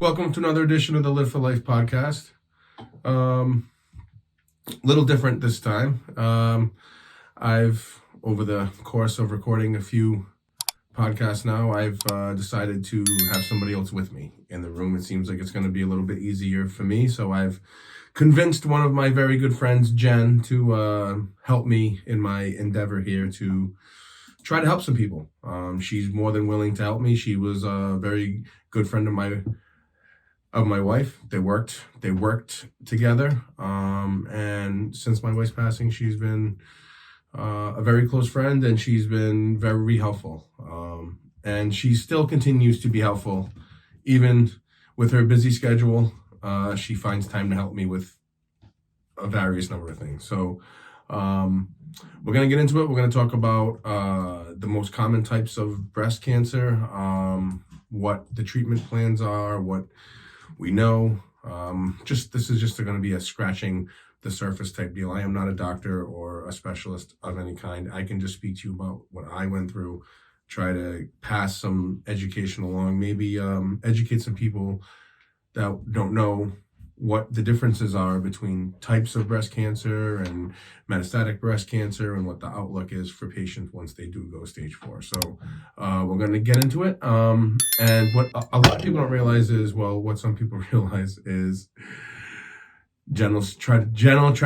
Welcome to another edition of the Live for Life podcast. Little different this time. I've, over the course of recording a few podcasts now, I've decided to have somebody else with me in the room. It seems like it's going to be a little bit easier for me, so I've convinced one of my very good friends, Jen, to help me in my endeavor here to try to help some people. She's more than willing to help me. She was a very good friend of my wife. They worked together. And since my wife's passing, she's been a very close friend, and she's been very helpful. And she still continues to be helpful, even with her busy schedule. She finds time to help me with a various number of things. So we're going to get into it. We're going to talk about the most common types of breast cancer, what the treatment plans are, what we know. This is just going to be a scratching the surface type deal. I am not a doctor or a specialist of any kind. I can just speak to you about what I went through, try to pass some education along, maybe educate some people that don't know what the differences are between types of breast cancer and metastatic breast cancer, and what the outlook is for patients once they do go stage 4. So we're going to get into it. And what a lot of people don't realize is, well, what some people realize is Jen will try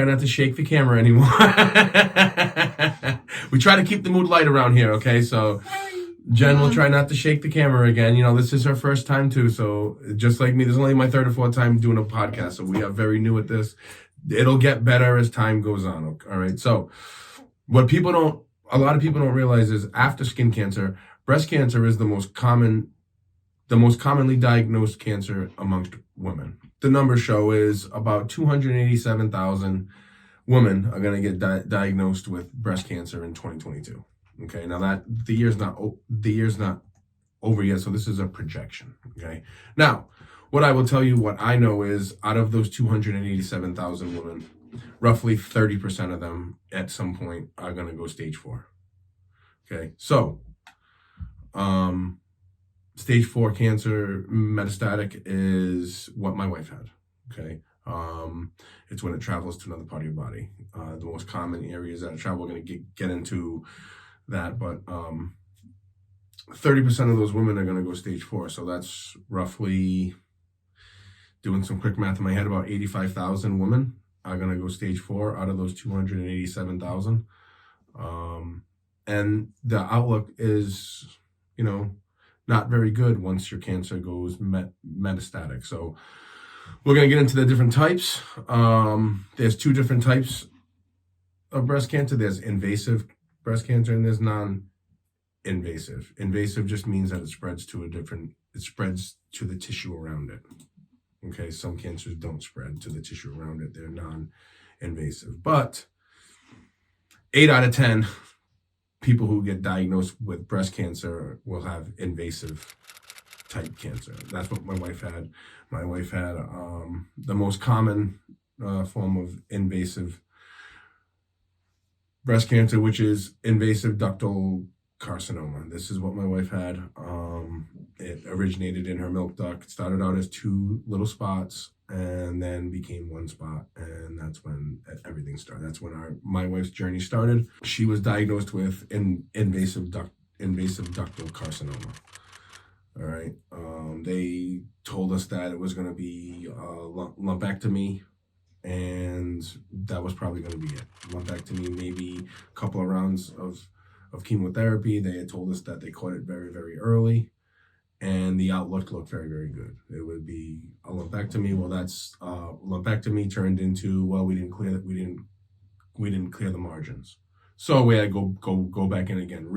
not to shake the camera anymore. We try to keep the mood light around here, okay? So Jen will try not to shake the camera again. You know, this is her first time too. So just like me, this is only my third or fourth time doing a podcast. So we are very new at this. It'll get better as time goes on. All right. So what a lot of people don't realize is after skin cancer, breast cancer is the most commonly diagnosed cancer amongst women. The numbers show is about 287,000 women are going to get diagnosed with breast cancer in 2022. Okay, now that the year's not over yet, so this is a projection. Okay, now what I will tell you, what I know is, out of those 287,000 women, roughly 30% of them at some point are going to go stage 4. Okay, so stage 4 cancer, metastatic, is what my wife had. Okay, it's when it travels to another part of your body. The most common areas that it travels, we're going to get into that, but 30% of those women are going to go stage 4. So that's roughly, doing some quick math in my head, about 85,000 women are going to go stage 4 out of those 287,000. And the outlook is, not very good once your cancer goes metastatic. So we're going to get into the different types. There's 2 different types of breast cancer. There's invasive breast cancer and there's non-invasive. Invasive just means that it spreads to the tissue around it. Okay, some cancers don't spread to the tissue around it. They're non-invasive. But 8 out of 10 people who get diagnosed with breast cancer will have invasive type cancer. That's what my wife had. My wife had the most common form of invasive breast cancer, which is invasive ductal carcinoma. This is what my wife had. It originated in her milk duct. It started out as 2 little spots and then became 1 spot. And that's when everything started. That's when my wife's journey started. She was diagnosed with invasive ductal carcinoma. All right. They told us that it was going to be lumpectomy, and that was probably going to be it. Lumpectomy, maybe a couple of rounds of chemotherapy. They had told us that they caught it very, very early, and the outlook looked very, very good. It would be a lumpectomy. Well, that's lumpectomy turned into, well, we didn't clear the margins, so we had to go back in again,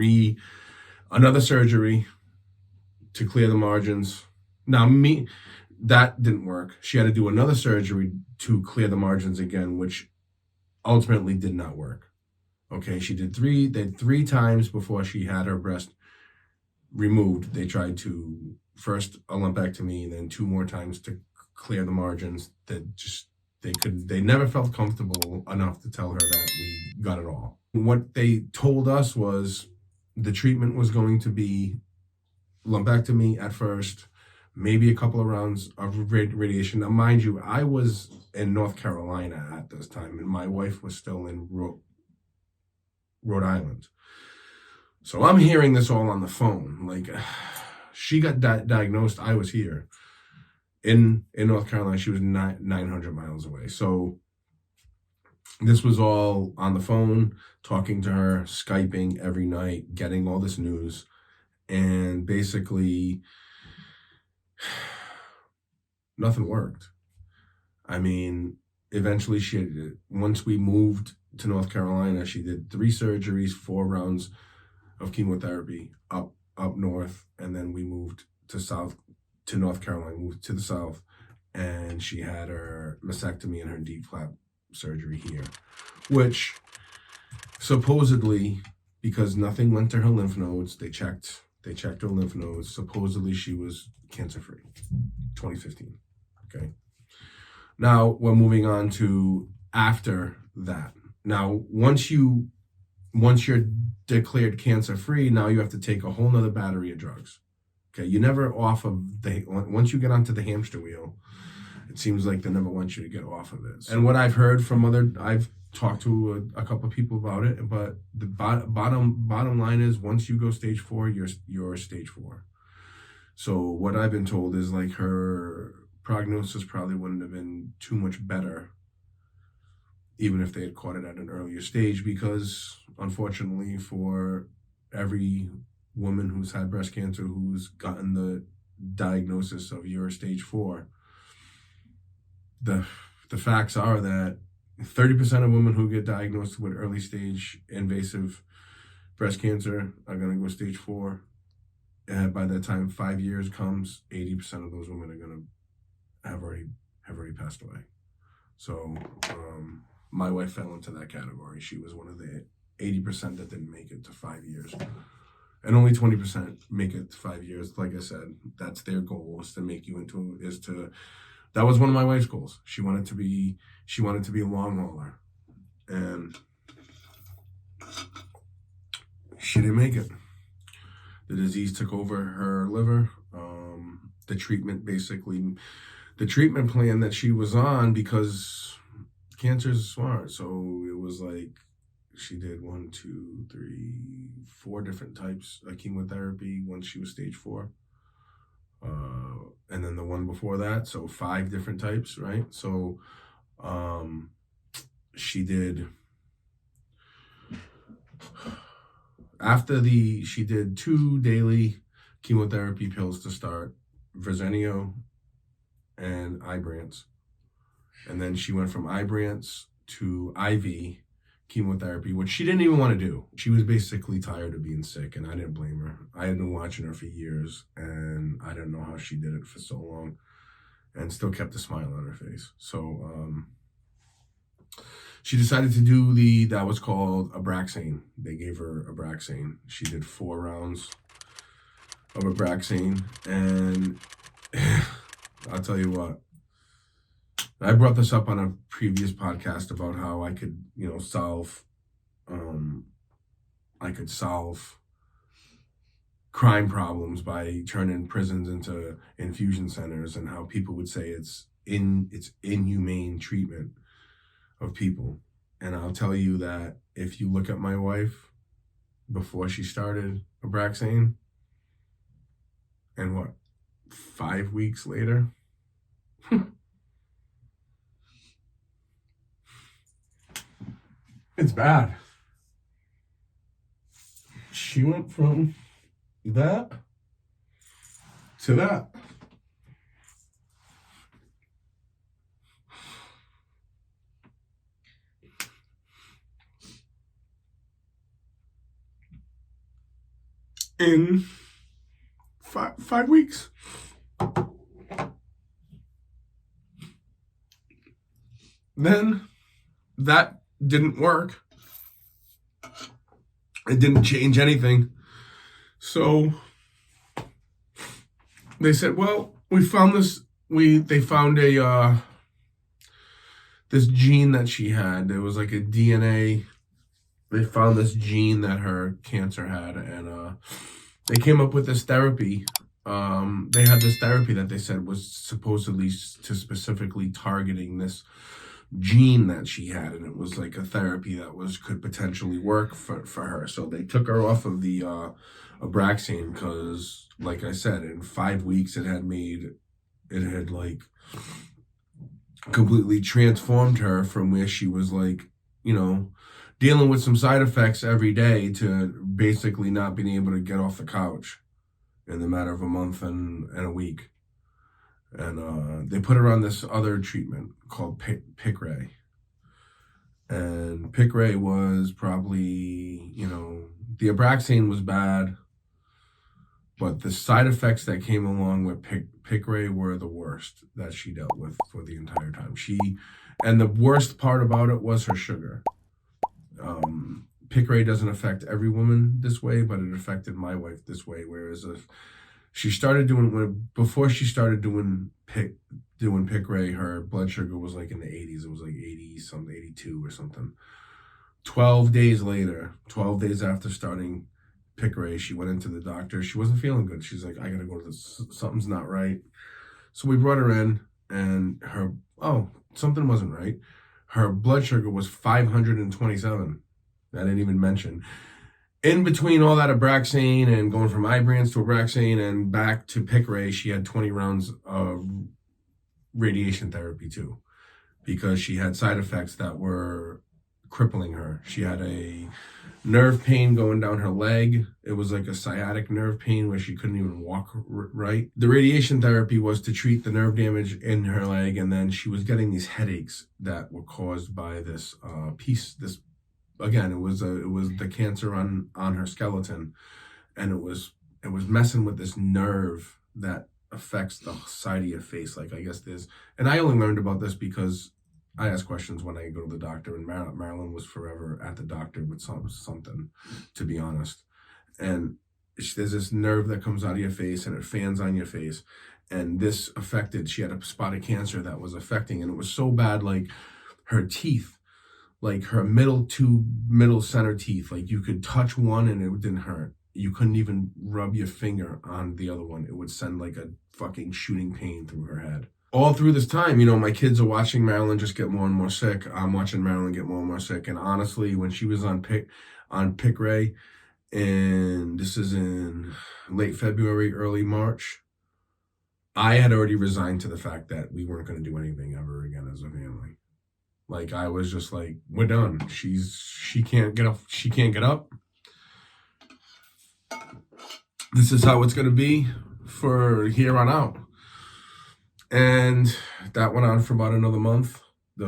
another surgery to clear the margins. Now that didn't work. She had to do another surgery to clear the margins again, which ultimately did not work. Okay, she did 3 times before she had her breast removed. They tried to, first a lumpectomy, and then 2 more times to clear the margins. They never felt comfortable enough to tell her that we got it all. What they told us was the treatment was going to be lumpectomy at first, maybe a couple of rounds of radiation. Now, mind you, I was in North Carolina at this time, and my wife was still in Rhode Island. So I'm hearing this all on the phone. Like, she got diagnosed. I was here in North Carolina. She was 900 miles away. So this was all on the phone, talking to her, Skyping every night, getting all this news. And basically, nothing worked. I mean, eventually once we moved to North Carolina, she did 3 surgeries, 4 rounds of chemotherapy up north, and then we moved to North Carolina, moved to the south, and she had her mastectomy and her deep flap surgery here, which supposedly, because nothing went to her lymph nodes, they checked her lymph nodes, supposedly she was cancer-free, 2015, okay? Now, we're moving on to after that. Now, once you're declared cancer-free, now you have to take a whole nother battery of drugs. Okay, you're never off of once you get onto the hamster wheel, it seems like they never want you to get off of it. And what I've heard from I've talked to a couple of people about it, but the bottom line is, once you go stage 4, you're stage 4. So what I've been told is, like, her prognosis probably wouldn't have been too much better even if they had caught it at an earlier stage, because unfortunately for every woman who's had breast cancer who's gotten the diagnosis of you're stage 4, the facts are that 30% of women who get diagnosed with early stage invasive breast cancer are going to go stage 4. And by the time 5 years comes, 80% of those women are going to have already passed away. So my wife fell into that category. She was one of the 80% that didn't make it to 5 years. And only 20% make it to 5 years. Like I said, that's their goal, that was one of my wife's goals. She wanted to be a long hauler. And she didn't make it. The disease took over her liver. The treatment plan that she was on, because cancer is smart. So it was like, she did 1, 2, 3, 4 different types of chemotherapy once she was stage 4. And then the one before that, so 5 different types, right? So she did, she did 2 daily chemotherapy pills to start, Verzenio and Ibrance. And then she went from Ibrance to IV chemotherapy, which she didn't even want to do. She was basically tired of being sick, and I didn't blame her. I had been watching her for years, and I didn't know how she did it for so long and still kept a smile on her face. So she decided to do that was called Abraxane. They gave her Abraxane. She did 4 rounds of Abraxane, and I'll tell you what, I brought this up on a previous podcast about how I could, solve crime problems by turning prisons into infusion centers, and how people would say it's inhumane treatment of people. And I'll tell you that if you look at my wife before she started Abraxane, and 5 weeks later, it's bad. She went from that to that. In 5 weeks. Then that didn't work. It didn't change anything. So they said, well, we found this. They found this gene that she had. There was like a DNA. They found this gene that her cancer had, and they came up with this therapy they had this therapy that they said was supposedly to specifically targeting this gene that she had, and it was like a therapy that could potentially work for her. So they took her off of the Abraxane because, like I said, in 5 weeks it had like completely transformed her from where she was like, dealing with some side effects every day to basically not being able to get off the couch in the matter of a month and a week. And they put her on this other treatment called Piqray. And Piqray was probably, the Abraxane was bad, but the side effects that came along with Piqray were the worst that she dealt with for the entire time. And the worst part about it was her sugar. Piqray doesn't affect every woman this way, but it affected my wife this way. Whereas before she started doing Piqray, her blood sugar was like in the 80s. It was like 80 something, 82 or something. 12 days after starting Piqray, she went into the doctor. She wasn't feeling good. She's like, I gotta go to something's not right. So we brought her in, and something wasn't right. Her blood sugar was 527. I didn't even mention. In between all that Abraxane and going from Ibrance to Abraxane and back to Piqray, she had 20 rounds of radiation therapy too, because she had side effects that were crippling her. She had a nerve pain going down her leg. It was like a sciatic nerve pain where she couldn't even walk right. The radiation therapy was to treat the nerve damage in her leg, and then she was getting these headaches that were caused by this again, it was the cancer on her skeleton, and it was messing with this nerve that affects the side of your face. Like, I guess and I only learned about this because I ask questions when I go to the doctor, and Marylin was forever at the doctor with something, to be honest. And there's this nerve that comes out of your face, and it fans on your face. And this she had a spot of cancer that was affecting, and it was so bad, like her teeth, like her middle center teeth, like you could touch one and it didn't hurt. You couldn't even rub your finger on the other one. It would send like a fucking shooting pain through her head. All through this time, my kids are watching Marylin just get more and more sick. I'm watching Marylin get more and more sick. And honestly, when she was on Piqray, and this is in late February, early March, I had already resigned to the fact that we weren't going to do anything ever again as a family. Like, I was just like, we're done. She can't get up. She can't get up. This is how it's going to be for here on out. And that went on for about another month.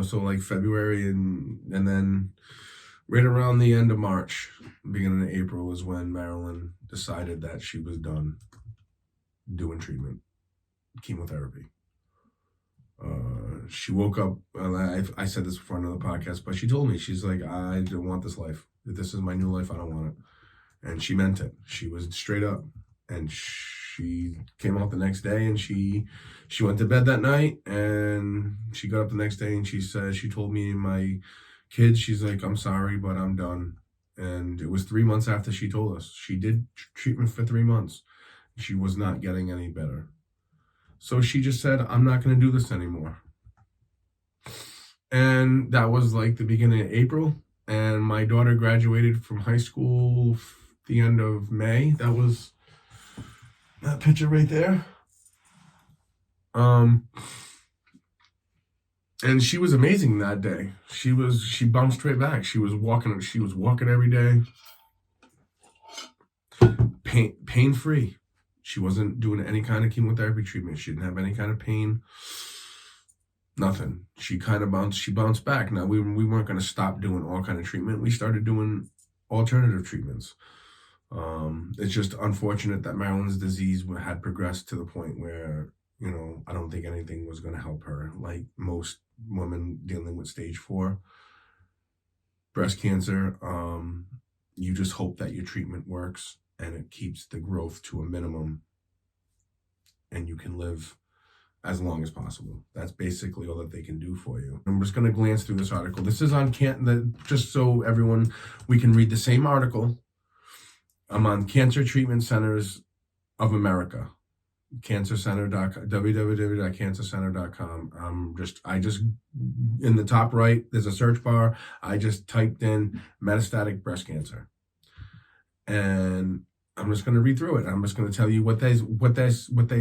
So like February and then right around the end of March, beginning of April is when Marylin decided that she was done doing treatment, chemotherapy. She woke up, I said this before in another podcast, but she told me, she's like, I don't want this life. If this is my new life, I don't want it. And she meant it. She was straight up. And she came out the next day, and she went to bed that night, and she got up the next day, and she told me and my kids, she's like, I'm sorry, but I'm done. And it was 3 months after she told us. She did treatment for 3 months. She was not getting any better. So she just said, I'm not going to do this anymore. And that was like the beginning of April. And my daughter graduated from high school the end of May. That was that picture right there. And she was amazing that day. She bounced right back. She was walking every day. Pain-free. She wasn't doing any kind of chemotherapy treatment. She didn't have any kind of pain. Nothing. She bounced back. Now, we weren't going to stop doing all kind of treatment. We started doing alternative treatments. It's just unfortunate that Marylin's disease had progressed to the point where, I don't think anything was going to help her. Like most women dealing with stage 4 breast cancer, you just hope that your treatment works and it keeps the growth to a minimum and you can live as long as possible. That's basically all that they can do for you. I'm just going to glance through this article. This is on just so we can read the same article. I'm on Cancer Treatment Centers of America. www.cancercenter.com. I just in the top right there's a search bar. I just typed in metastatic breast cancer, and I'm just going to read through it. I'm just going to tell you what they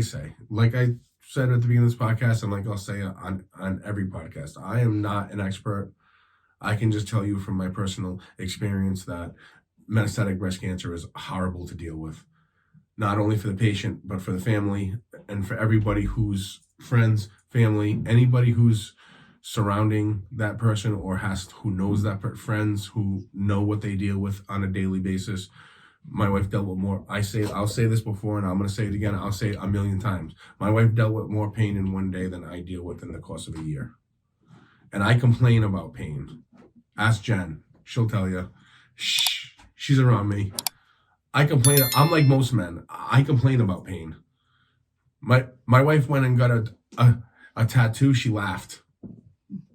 say. Like I said at the beginning of this podcast, and like I'll say on every podcast, I am not an expert. I can just tell you from my personal experience that metastatic breast cancer is horrible to deal with, not only for the patient, but for the family and for everybody who's friends, family, anybody who's surrounding that person or who knows that friends who know what they deal with on a daily basis. My wife dealt with more. I'll say this before, and I'm going to say it again. I'll say it a million times. My wife dealt with more pain in one day than I deal with in the course of a year. And I complain about pain. Ask Jen. She'll tell you. Shh. She's around me. I complain. I'm like most men. I complain about pain. My wife went and got a tattoo. She laughed.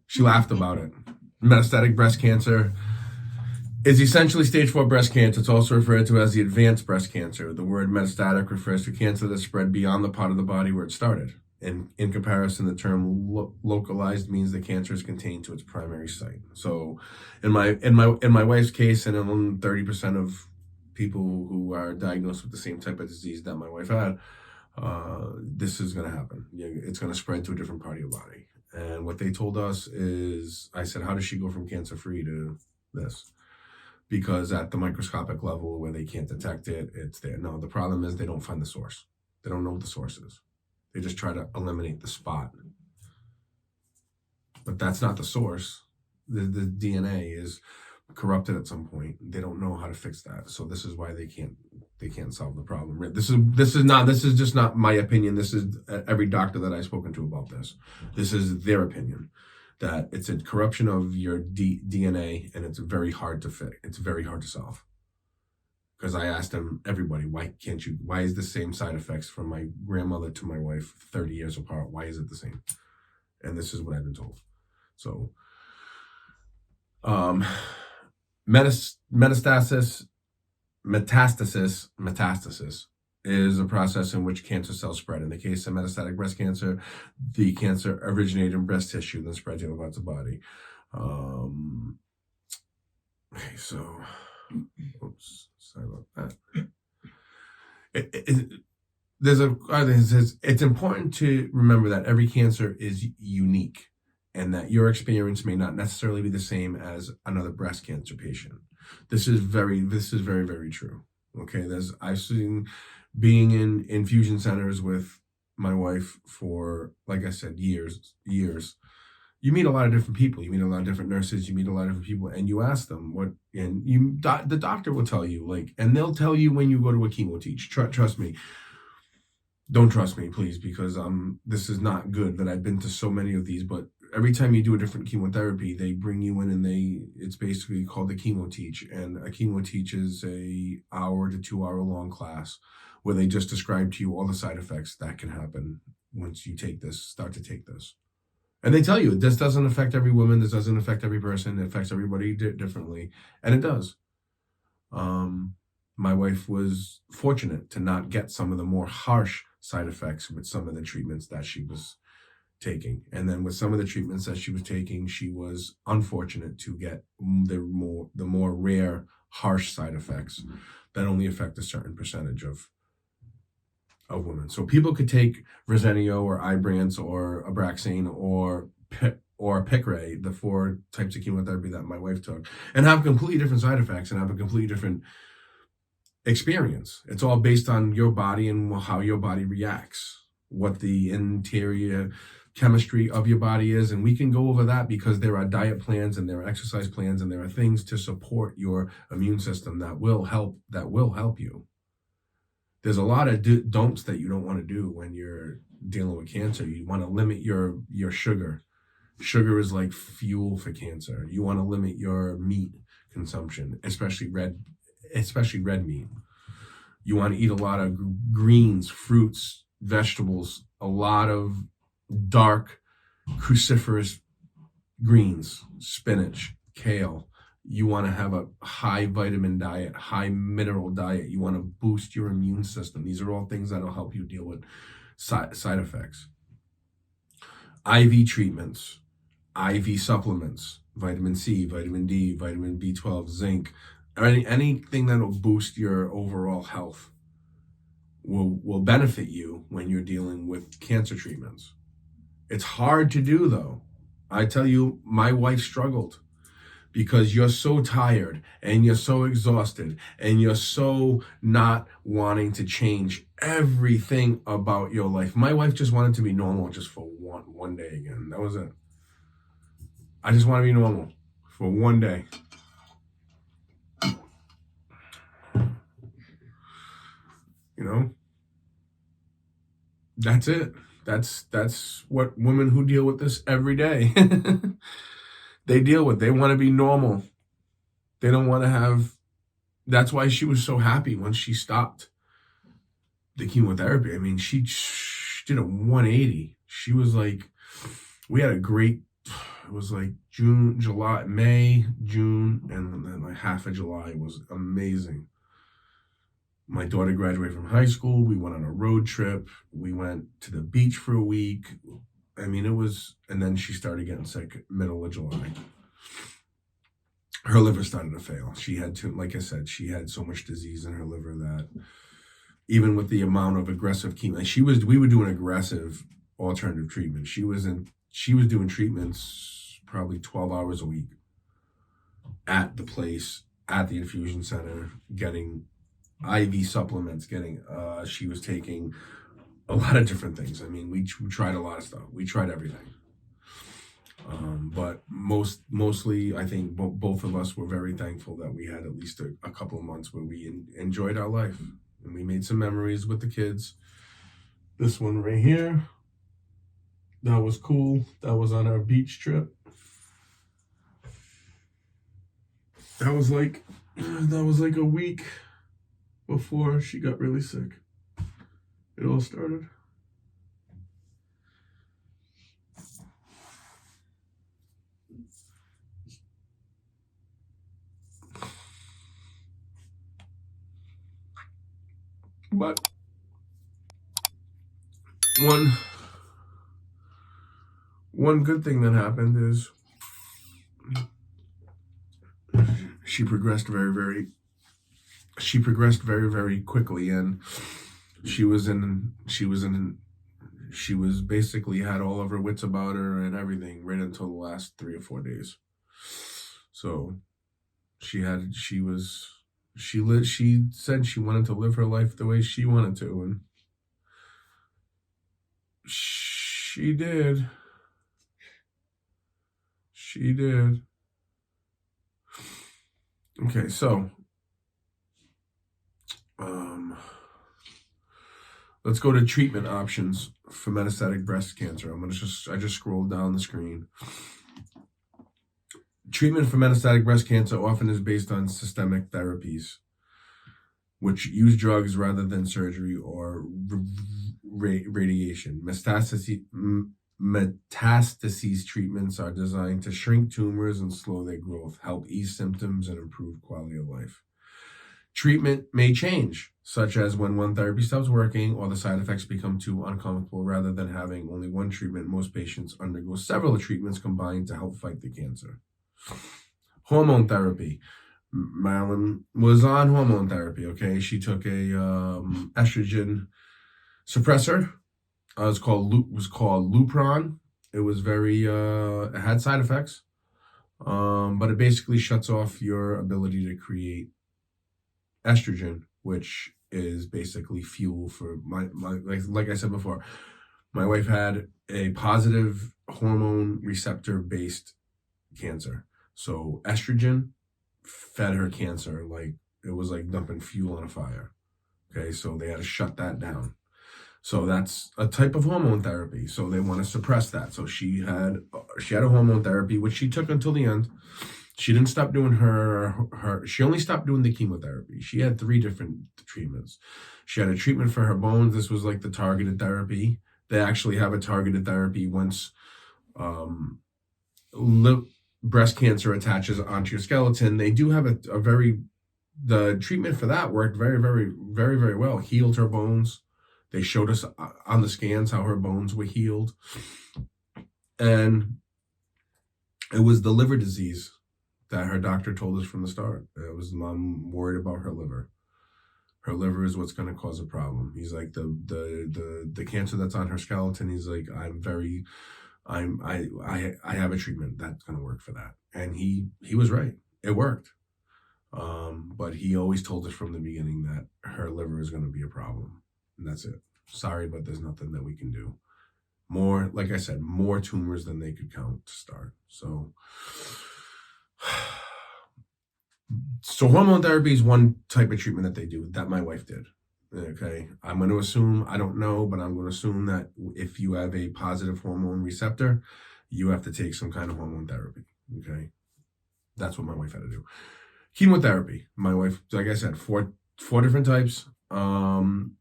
She laughed about it. Metastatic breast cancer is essentially stage 4 breast cancer. It's also referred to as the advanced breast cancer. The word metastatic refers to cancer that spread beyond the part of the body where it started. And in comparison, the term localized means the cancer is contained to its primary site. So, in my wife's case, and in 30% of people who are diagnosed with the same type of disease that my wife had, this is going to happen. It's going to spread to a different part of your body. And what they told us is, I said, how does she go from cancer-free to this? Because at the microscopic level where they can't detect it, it's there. No, the problem is they don't find the source. They don't know what the source is. They just try to eliminate the spot. But that's not the source. The DNA is corrupted at some point. They don't know how to fix that. So this is why they can't solve the problem. This is just not my opinion. This is every doctor that I've spoken to about this. This is their opinion, that it's a corruption of your DNA, and it's very hard to fix. It's very hard to solve. Because I asked everybody, why is the same side effects from my grandmother to my wife 30 years apart? Why is it the same? And this is what I've been told. So, metastasis is a process in which cancer cells spread. In the case of metastatic breast cancer, the cancer originated in breast tissue, then spread to other parts of the body. Oops, sorry about that. It's important to remember that every cancer is unique, and that your experience may not necessarily be the same as another breast cancer patient. This is very, very true. Okay, I've seen, being in infusion centers with my wife for, like I said, years. You meet a lot of different people. You meet a lot of different nurses. You meet a lot of different people, and you ask them the doctor will tell you, and they'll tell you when you go to a chemo teach. Trust me. Don't trust me, please, because this is not good. That I've been to so many of these, but every time you do a different chemotherapy, they bring you in and it's basically called the chemo teach, and a chemo teach is a hour to 2 hour long class where they just describe to you all the side effects that can happen once you start to take this. And they tell you, this doesn't affect every woman, this doesn't affect every person, it affects everybody differently. And it does. My wife was fortunate to not get some of the more harsh side effects with some of the treatments that she was taking. And then with some of the treatments that she was taking, she was unfortunate to get the more rare, harsh side effects that only affect a certain percentage of women. So people could take Verzenio or Ibrance or Abraxane or Piqray, the 4 types of chemotherapy that my wife took, and have completely different side effects and have a completely different experience. It's all based on your body and how your body reacts, what the interior chemistry of your body is. And we can go over that because there are diet plans and there are exercise plans and there are things to support your immune system that will help you. There's a lot of don'ts that you don't want to do when you're dealing with cancer. You want to limit your sugar. Sugar is like fuel for cancer. You want to limit your meat consumption, especially red meat. You want to eat a lot of greens, fruits, vegetables, a lot of dark cruciferous greens, spinach, kale. You want to have a high vitamin diet, high mineral diet. You want to boost your immune system. These are all things that will help you deal with side effects. IV treatments, IV supplements, vitamin C, vitamin D, vitamin B12, zinc, or anything that will boost your overall health will benefit you when you're dealing with cancer treatments. It's hard to do, though. I tell you, my wife struggled because you're so tired and you're so exhausted and you're so not wanting to change everything about your life. My wife just wanted to be normal just for one day again. That was it. I just want to be normal for one day. You know? That's it. That's what women who deal with this every day they deal with. They want to be normal. They don't want to have. That's why she was so happy when she stopped the chemotherapy. I mean, she did a 180. She was like, we had a great. It was like June, July, May, June, and then like half of July was amazing. My daughter graduated from high school. We went on a road trip. We went to the beach for a week. I mean, it was, and then she started getting sick middle of July. Her liver started to fail. She had to, like I said, she had so much disease in her liver that even with the amount of aggressive chemo, we were doing aggressive alternative treatment. She was doing treatments probably 12 hours a week at the place, at the infusion center, getting IV supplements, she was taking a lot of different things. I mean, we tried a lot of stuff. We tried everything. But mostly, I think both of us were very thankful that we had at least a couple of months where we enjoyed our life. And we made some memories with the kids. This one right here, that was cool. That was on our beach trip. That was like a week before she got really sick. It all started. But one good thing that happened is she progressed very, very quickly, and she basically had all of her wits about her and everything right until the last 3 or 4 days. So she said she wanted to live her life the way she wanted to, and she did. Okay, so let's go to treatment options for metastatic breast cancer. I just scrolled down the screen. Treatment for metastatic breast cancer often is based on systemic therapies, which use drugs rather than surgery or radiation. Metastases treatments are designed to shrink tumors and slow their growth, help ease symptoms, and improve quality of life. Treatment may change, such as when one therapy stops working or the side effects become too uncomfortable. Rather than having only one treatment, most patients undergo several treatments combined to help fight the cancer. Hormone therapy. Marylin was on hormone therapy, okay? She took a estrogen suppressor. It was called Lupron. It was it had side effects, but it basically shuts off your ability to create estrogen, which is basically fuel for like I said before, my wife had a positive hormone receptor based cancer. So estrogen fed her cancer like it was like dumping fuel on a fire. Okay, so they had to shut that down. So that's a type of hormone therapy. So they want to suppress that. So she had a hormone therapy, which she took until the end. She didn't stop doing she only stopped doing the chemotherapy. She had 3 different treatments. She had a treatment for her bones. This was like the targeted therapy. They actually have a targeted therapy once breast cancer attaches onto your skeleton. They do have the treatment for that worked very, very, very, very well. Healed her bones. They showed us on the scans how her bones were healed. And it was the liver disease that her doctor told us from the start. It was, Mom worried about her liver. Her liver is what's going to cause a problem. He's like, the cancer that's on her skeleton, he's like, I have a treatment that's going to work for that. And he was right. It worked. But he always told us from the beginning that her liver is going to be a problem. And that's it. Sorry, but there's nothing that we can do. More, like I said, more tumors than they could count to start. So hormone therapy is one type of treatment that they do, that my wife did. Okay. I'm going to assume, I don't know, but I'm going to assume that if you have a positive hormone receptor, you have to take some kind of hormone therapy. Okay. That's what my wife had to do. Chemotherapy. My wife, like I said, four different types.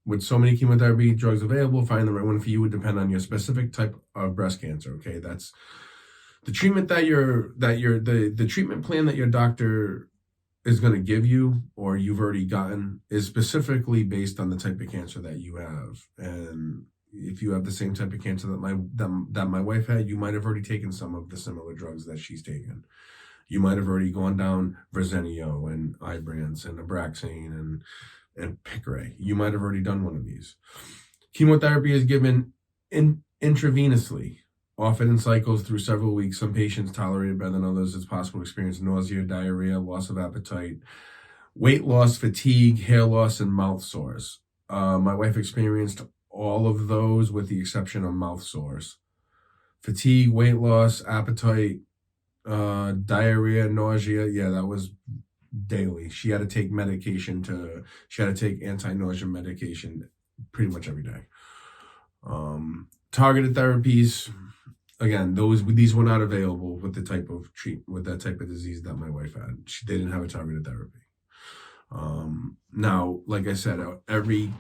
With so many chemotherapy drugs available, finding the right one for you would depend on your specific type of breast cancer. Okay. That's the treatment the treatment plan that your doctor is going to give you, or you've already gotten, is specifically based on the type of cancer that you have. And if you have the same type of cancer that my wife had, you might have already taken some of the similar drugs that she's taken. You might have already gone down Verzenio and Ibrance and Abraxane and Piqray. You might have already done one of these. Chemotherapy is given intravenously, often in cycles through several weeks. Some patients tolerate it better than others. It's possible to experience nausea, diarrhea, loss of appetite, weight loss, fatigue, hair loss, and mouth sores. My wife experienced all of those with the exception of mouth sores. Fatigue, weight loss, appetite, diarrhea, nausea. Yeah, that was daily. She had to take anti-nausea medication pretty much every day. Targeted therapies, again, these were not available with that type of disease that my wife had. They didn't have a targeted therapy. Now, like I said, every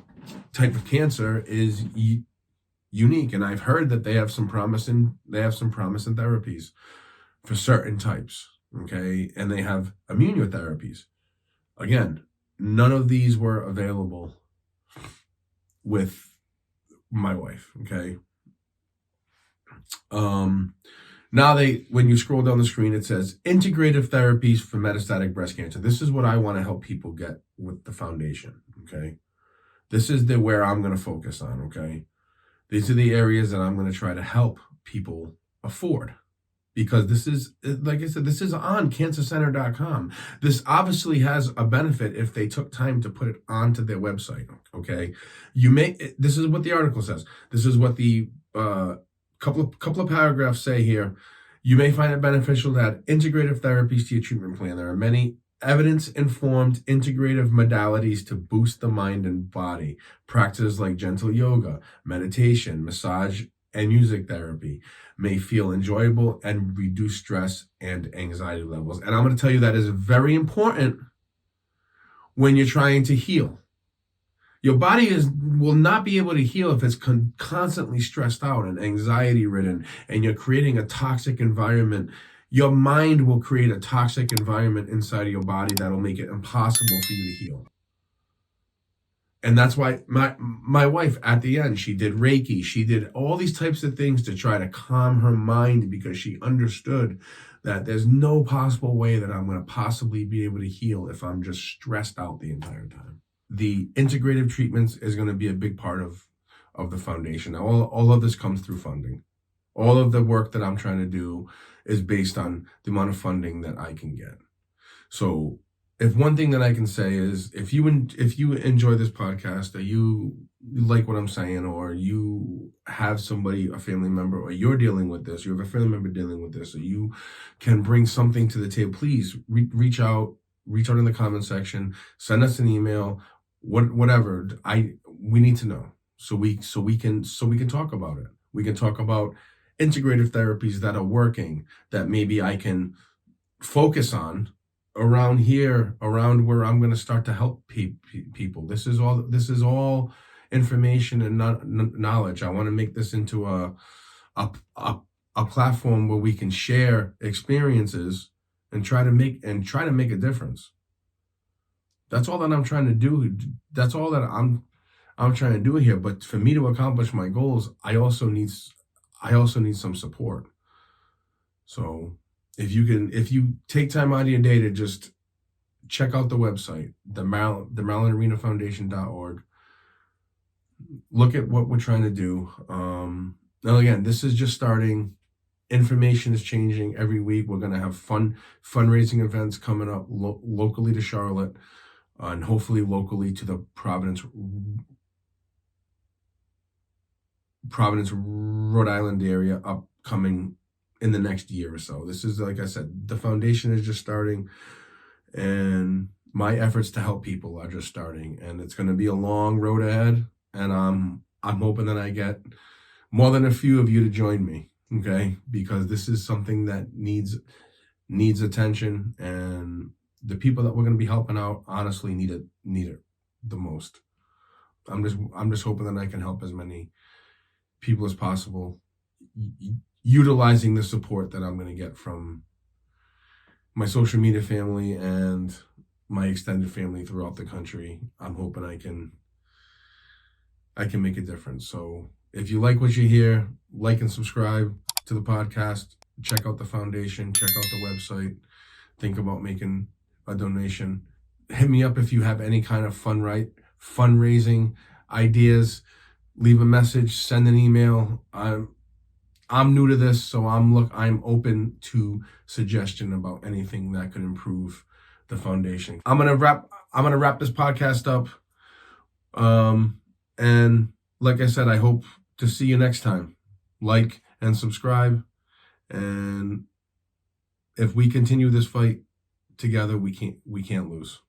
type of cancer is unique, and I've heard that they have some promising therapies for certain types. Okay, and they have immunotherapies. Again, none of these were available with my wife. Okay. Now when you scroll down the screen, it says Integrative Therapies for Metastatic Breast Cancer. This is what I want to help people get with the foundation. Okay. This is where I'm going to focus on. Okay. These are the areas that I'm going to try to help people afford. Because this is, like I said, this is on cancercenter.com. This obviously has a benefit if they took time to put it onto their website. Okay. This is what the article says. This is what the, couple of paragraphs say here. You may find it beneficial to add integrative therapies to your treatment plan. There are many evidence-informed integrative modalities to boost the mind and body. Practices like gentle yoga, meditation, massage, and music therapy may feel enjoyable and reduce stress and anxiety levels. And I'm going to tell you that is very important when you're trying to heal. Your body will not be able to heal if it's constantly stressed out and anxiety ridden, and you're creating a toxic environment. Your mind will create a toxic environment inside of your body that'll make it impossible for you to heal. And that's why my wife, at the end, she did Reiki. She did all these types of things to try to calm her mind, because she understood that there's no possible way that I'm going to possibly be able to heal if I'm just stressed out the entire time. The integrative treatments is going to be a big part of the foundation. Now, all of this comes through funding. All of the work that I'm trying to do is based on the amount of funding that I can get. So if one thing that I can say is, if you enjoy this podcast, or you like what I'm saying, or you have somebody, a family member, or you're dealing with this, you have a family member dealing with this, or you can bring something to the table, please reach out in the comment section, send us an email, whatever. We need to know so we can talk about it. We can talk about integrative therapies that are working, that maybe I can focus on around where I'm going to start to help people. This is all information and knowledge. I want to make this into a platform where we can share experiences and try to make a difference. That's all that I'm trying to do. That's all that I'm trying to do here. But for me to accomplish my goals, I also need some support. So if you take time out of your day to just check out the website, the Marylin Arena Foundation.org. Look at what we're trying to do. Now again, this is just starting. Information is changing every week. We're going to have fundraising events coming up locally to Charlotte, and hopefully locally to the Providence, Rhode Island area, upcoming in the next year or so. This is, like I said, the foundation is just starting, and my efforts to help people are just starting, and it's going to be a long road ahead. And I'm hoping that I get more than a few of you to join me, okay? Because this is something that needs attention, and the people that we're going to be helping out honestly need it the most. I'm just hoping that I can help as many people as possible, utilizing the support that I'm going to get from my social media family and my extended family throughout the country. I'm hoping I can make a difference. So if you like what you hear, like and subscribe to the podcast. Check out the foundation. Check out the website. Think about making a donation. Hit me up if you have any kind of fundraising ideas. Leave a message. Send an email. I'm new to this, so I'm open to suggestion about anything that could improve the foundation. I'm gonna wrap this podcast up. And like I said, I hope to see you next time. Like and subscribe. And if we continue this fight together, we can't lose.